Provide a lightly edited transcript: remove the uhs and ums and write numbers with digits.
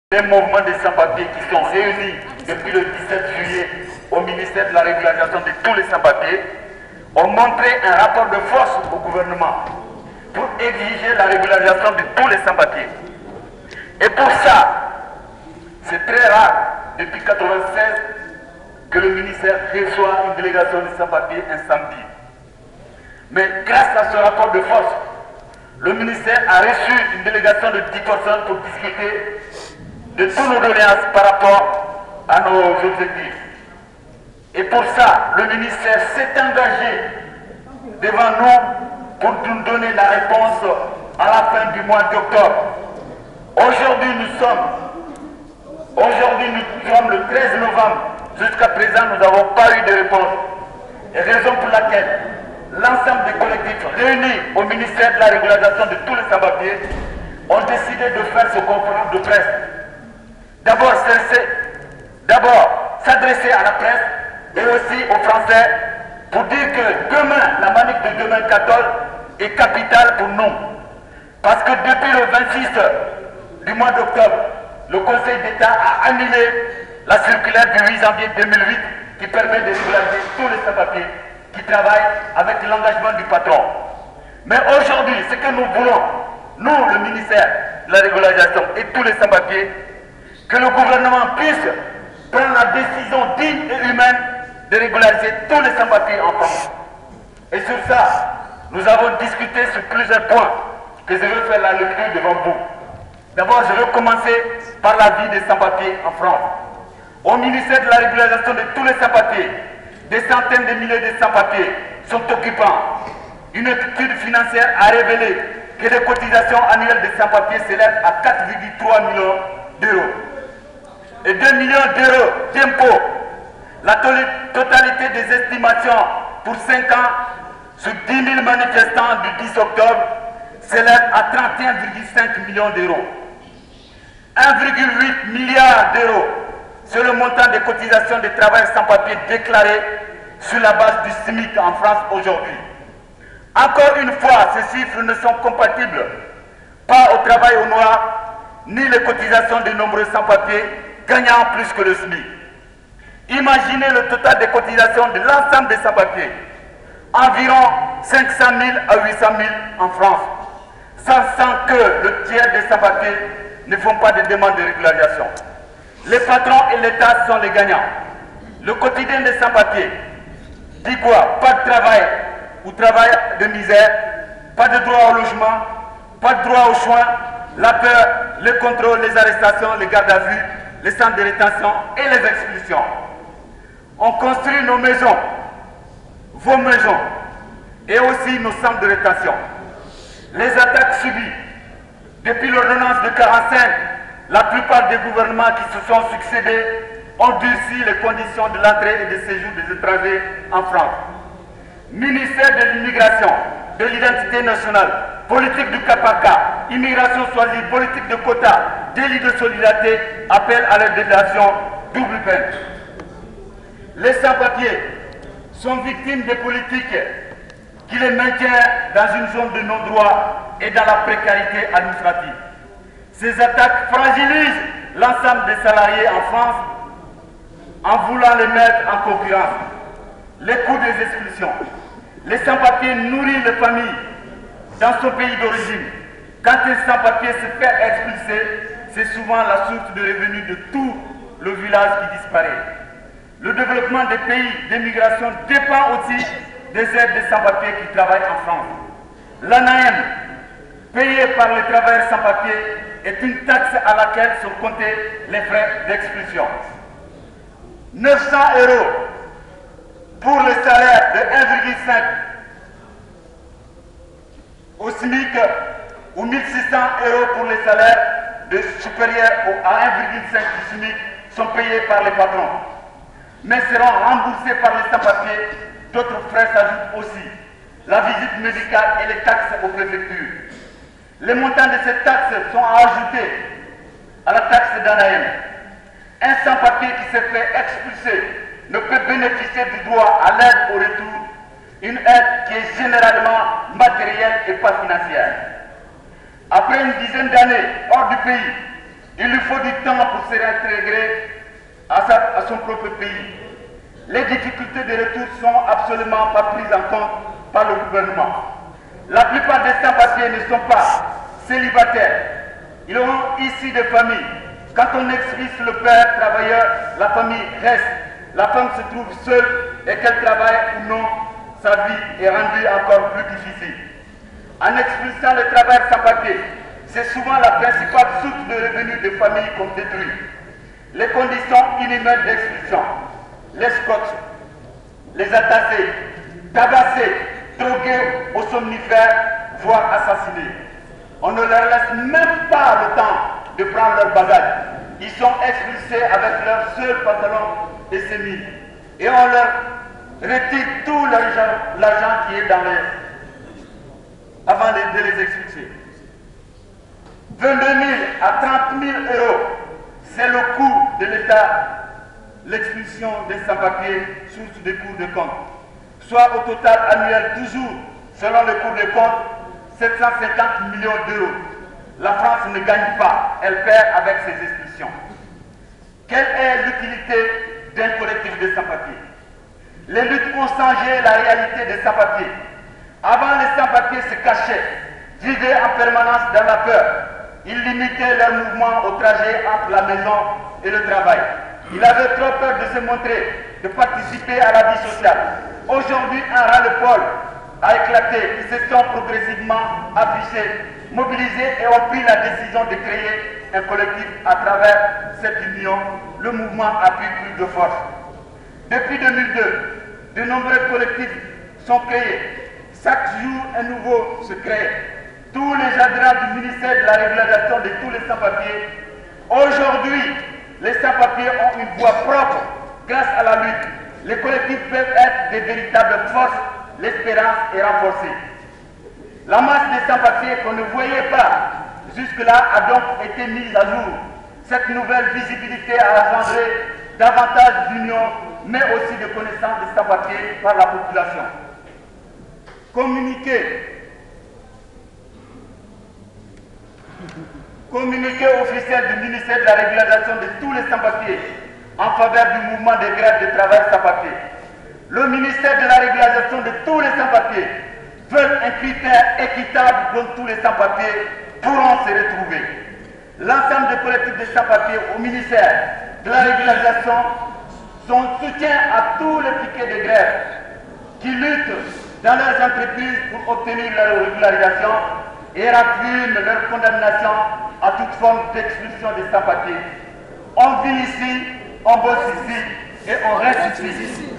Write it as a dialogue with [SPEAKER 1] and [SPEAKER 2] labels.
[SPEAKER 1] Les mouvements des sans-papiers qui sont réunis depuis le 17 juillet au ministère de la régularisation de tous les sans-papiers ont montré un rapport de force au gouvernement pour exiger la régularisation de tous les sans-papiers. Et pour ça, c'est très rare depuis 1996 que le ministère reçoit une délégation des sans-papiers un samedi. Mais grâce à ce rapport de force, le ministère a reçu une délégation de 10 personnes pour discuter de toutes nos doléances par rapport à nos objectifs. Et pour ça, le ministère s'est engagé devant nous pour nous donner la réponse à la fin du mois d'octobre. Aujourd'hui, nous sommes le 13 novembre. Jusqu'à présent, nous n'avons pas eu de réponse. Et raison pour laquelle l'ensemble des collectifs réunis au ministère de la régularisation de tous les sans-papiers ont décidé de faire ce conférence de presse. D'abord s'adresser à la presse et aussi aux Français pour dire que demain, la manif de demain 14 est capitale pour nous. Parce que depuis le 26 du mois d'octobre, le Conseil d'État a annulé la circulaire du 8 janvier 2008 qui permet de régulariser tous les sans-papiers qui travaillent avec l'engagement du patron. Mais aujourd'hui, ce que nous voulons, nous, le ministère de la régularisation et tous les sans-papiers, que le gouvernement puisse prendre la décision digne et humaine de régulariser tous les sans-papiers en France. Et sur ça, nous avons discuté sur plusieurs points que je vais faire la lecture devant vous. D'abord, je vais commencer par la vie des sans-papiers en France. Au ministère de la régularisation de tous les sans-papiers, des centaines de milliers de sans-papiers sont occupants. Une étude financière a révélé que les cotisations annuelles des sans-papiers s'élèvent à 4,3 millions d'euros. Et 2 millions d'euros d'impôts. La totalité des estimations pour 5 ans sur 10 000 manifestants du 10 octobre s'élève à 31,5 millions d'euros. 1,8 milliard d'euros, c'est le montant des cotisations des travailleurs sans papier déclarés sur la base du SMIC en France aujourd'hui. Encore une fois, ces chiffres ne sont compatibles pas au travail au noir, ni les cotisations des nombreux sans-papiers gagnant plus que le SMIC. Imaginez le total des cotisations de l'ensemble des sans-papiers, environ 500 000 à 800 000 en France, sachant que le tiers des sans-papiers ne font pas de demande de régularisation. Les patrons et l'État sont les gagnants. Le quotidien des sans-papiers dit quoi? Pas de travail ou travail de misère, pas de droit au logement, pas de droit aux soins, la peur, les contrôles, les arrestations, les gardes à vue, les centres de rétention et les expulsions. On construit nos maisons, vos maisons, et aussi nos centres de rétention. Les attaques subies depuis l'ordonnance de 1945, la plupart des gouvernements qui se sont succédés ont durci les conditions de l'entrée et de séjour des étrangers en France. Ministère de l'immigration, de l'identité nationale, politique du cas par cas, immigration choisie, politique de quotas, délit de solidarité, appel à la détention, double peine. Les sans-papiers sont victimes des politiques qui les maintiennent dans une zone de non-droit et dans la précarité administrative. Ces attaques fragilisent l'ensemble des salariés en France en voulant les mettre en concurrence. Les coûts des expulsions. Les sans-papiers nourrissent les familles dans son pays d'origine. Quand un sans-papier se fait expulser, c'est souvent la source de revenus de tout le village qui disparaît. Le développement des pays d'immigration dépend aussi des aides des sans-papiers qui travaillent en France. L'ANAM, payée par les travailleurs sans-papiers, est une taxe à laquelle sont comptés les frais d'expulsion. 900 € pour le salaire de 1,5 au SMIC ou 1600 € pour les salaires supérieurs à 1,5 du SMIC sont payés par les patrons, mais seront remboursés par les sans-papiers. D'autres frais s'ajoutent aussi, la visite médicale et les taxes aux préfectures. Les montants de ces taxes sont ajoutés à la taxe d'ANAM. Un sans-papier qui s'est fait expulser ne peut bénéficier du droit à l'aide au retour, une aide qui est généralement matérielle et pas financière. Après une dizaine d'années hors du pays, Il lui faut du temps pour se réintégrer à son propre pays. Les difficultés de retour ne sont absolument pas prises en compte par le gouvernement. La plupart des sans-papiers ne sont pas célibataires. Ils ont ici des familles. Quand on expulse le père travailleur, la famille reste. La femme se trouve seule et qu'elle travaille ou non, sa vie est rendue encore plus difficile. En expulsant le travail sans papier, c'est souvent la principale source de revenus des familles qu'on détruit. Les conditions inhumaines d'expulsion, les scotch, les attaquer, tabasser, droguer aux somnifères, voire assassiner. On ne leur laisse même pas le temps de prendre leur bagage. Ils sont expulsés avec leur seul pantalon et semis. Et on leur retire tout l'argent qui est dans les... avant de les expulser. 22 000 à 30 000 euros, c'est le coût de l'État, l'expulsion des sans-papiers, source des cours de compte. Soit au total annuel, toujours, selon le cours de compte, 750 millions d'euros. La France ne gagne pas, elle perd avec ses expulsions. Quelle est l'utilité d'un collectif de sans-papiers? Les luttes ont changé la réalité des sans-papiers. Avant, les sans-papiers se cachaient, vivaient en permanence dans la peur. Ils limitaient leur mouvement au trajet entre la maison et le travail. Ils avaient trop peur de se montrer, de participer à la vie sociale. Aujourd'hui, un ras-le-bol a éclaté. Ils se sont progressivement affichés, mobilisés et ont pris la décision de créer un collectif. À travers cette union, le mouvement a pris plus de force. Depuis 2002, de nombreux collectifs sont créés. Chaque jour, un nouveau se crée. Tous les adhérents du ministère de la régularisation de tous les sans-papiers. Aujourd'hui, les sans-papiers ont une voix propre grâce à la lutte. Les collectifs peuvent être des véritables forces. L'espérance est renforcée. La masse des sans-papiers qu'on ne voyait pas jusque-là a donc été mise à jour. Cette nouvelle visibilité a engendré davantage d'union, mais aussi de connaissance des sans-papiers par la population. Communiqué officiel du ministère de la régularisation de tous les sans-papiers en faveur du mouvement des grèves de travail sans-papiers. Le ministère de la régularisation de tous les sans-papiers veut un critère équitable dont tous les sans-papiers pourront se retrouver. L'ensemble des collectifs de sans-papiers au ministère de la régularisation, son soutien à tous les piquets de grève qui luttent dans leurs entreprises pour obtenir leur régularisation et raffinent leur condamnation à toute forme d'expulsion des sans-papiers. On vit ici, on bosse ici et on reste ici.